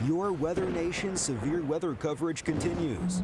Your Weather Nation severe weather coverage continues.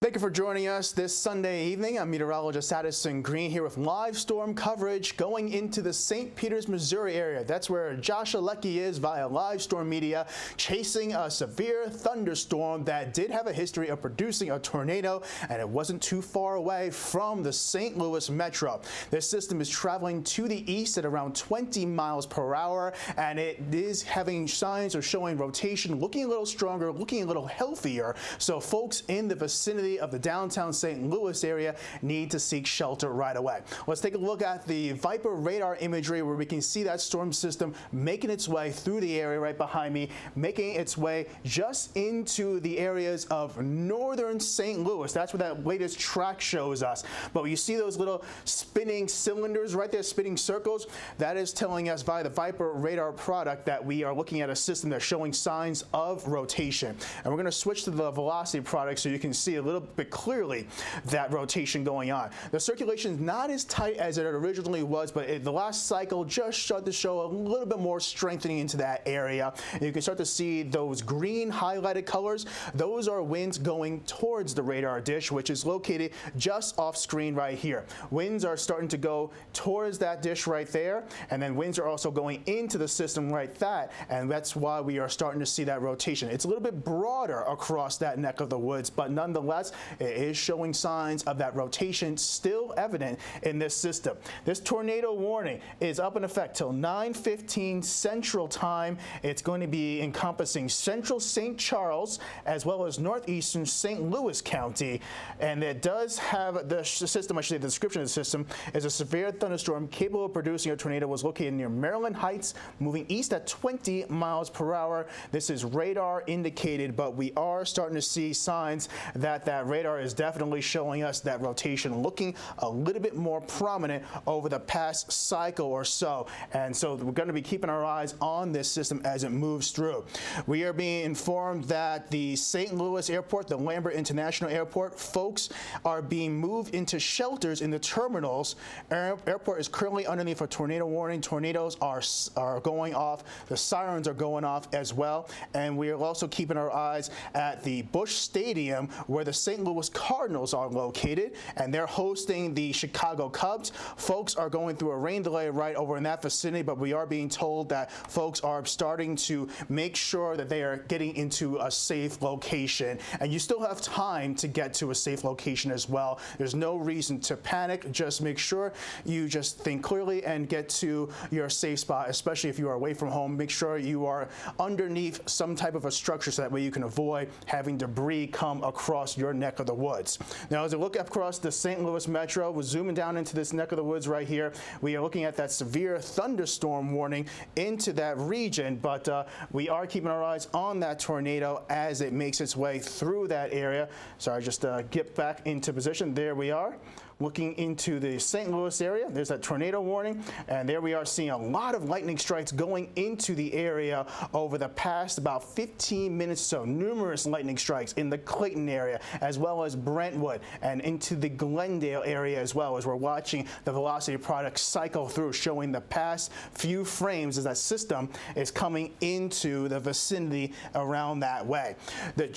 Thank you for joining us this Sunday evening. I'm meteorologist Addison Green here with live storm coverage going into the St. Peters, Missouri area. That's where Josh Alecki is via Live Storm Media, chasing a severe thunderstorm that did have a history of producing a tornado, and it wasn't too far away from the St. Louis metro. This system is traveling to the east at around 20 miles per hour, and it is having signs of showing rotation, looking a little stronger, looking a little healthier. So folks in the vicinity of the downtown St. Louis area need to seek shelter right away. Let's take a look at the Viper radar imagery where we can see that storm system making its way through the area right behind me, making its way just into the areas of northern St. Louis. That's what that latest track shows us. But you see those little spinning cylinders right there, spinning circles? That is telling us via the Viper radar product that we are looking at a system that's showing signs of rotation. And we're going to switch to the velocity product so you can see a little bit clearly that rotation going on. The circulation is not as tight as it originally was, but the last cycle just started to show a little bit more strengthening into that area. And you can start to see those green highlighted colors. Those are winds going towards the radar dish, which is located just off screen right here. Winds are starting to go towards that dish right there, and then winds are also going into the system right that, and that's why we are starting to see that rotation. It's a little bit broader across that neck of the woods, but nonetheless, it is showing signs of that rotation still evident in this system. This tornado warning is up in effect till 9:15 Central Time. It's going to be encompassing central St. Charles as well as northeastern St. Louis County. And it does have the system, I should say the description of the system, is a severe thunderstorm capable of producing a tornado was located near Maryland Heights, moving east at 20 miles per hour. This is radar indicated, but we are starting to see signs that that radar is definitely showing us that rotation looking a little bit more prominent over the past cycle or so. And so we're going to be keeping our eyes on this system as it moves through. We are being informed that the St. Louis Airport, the Lambert International Airport, folks are being moved into shelters in the terminals. Airport is currently underneath a tornado warning. Tornadoes are going off. The sirens are going off as well. And we are also keeping our eyes at the Busch Stadium where the St. Louis Cardinals are located, and they're hosting the Chicago Cubs. Folks are going through a rain delay right over in that vicinity, but we are being told that folks are starting to make sure that they are getting into a safe location. And you still have time to get to a safe location as well. There's no reason to panic. Just make sure you just think clearly and get to your safe spot, especially if you are away from home. Make sure you are underneath some type of a structure so that way you can avoid having debris come across your neck of the woods. Now, as I look across the St. Louis metro, we're zooming down into this neck of the woods right here. We are looking at that severe thunderstorm warning into that region, but we are keeping our eyes on that tornado as it makes its way through that area. Sorry, just get back into position. There we are. Looking into the St. Louis area, there's that tornado warning, and there we are seeing a lot of lightning strikes going into the area over the past about 15 minutes or so. Numerous lightning strikes in the Clayton area as well as Brentwood and into the Glendale area as well, as we're watching the velocity product cycle through, showing the past few frames as that system is coming into the vicinity around that way.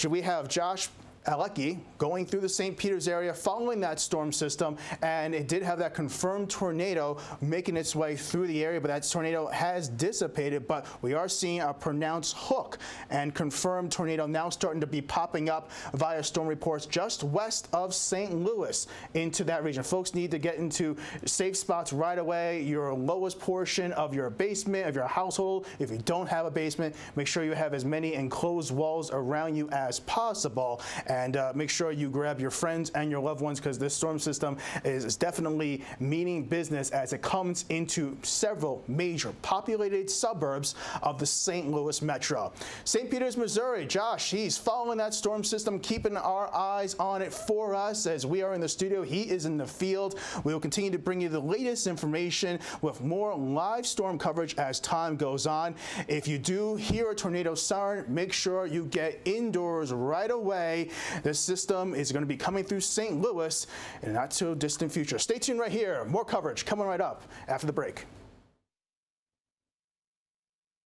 We have Josh Alecki going through the St. Peters area following that storm system, and it did have that confirmed tornado making its way through the area, but that tornado has dissipated. But we are seeing a pronounced hook and confirmed tornado now starting to be popping up via storm reports just west of St. Louis into that region. Folks need to get into safe spots right away. Your lowest portion of your basement, of your household, if you don't have a basement, make sure you have as many enclosed walls around you as possible. And make sure you grab your friends and your loved ones, because this storm system is definitely meaning business as it comes into several major populated suburbs of the St. Louis metro. St. Peters, Missouri, Josh, he's following that storm system, keeping our eyes on it for us as we are in the studio. He is in the field. We will continue to bring you the latest information with more live storm coverage as time goes on. If you do hear a tornado siren, make sure you get indoors right away. This system is going to be coming through St. Louis in a not so distant future. Stay tuned right here. More coverage coming right up after the break.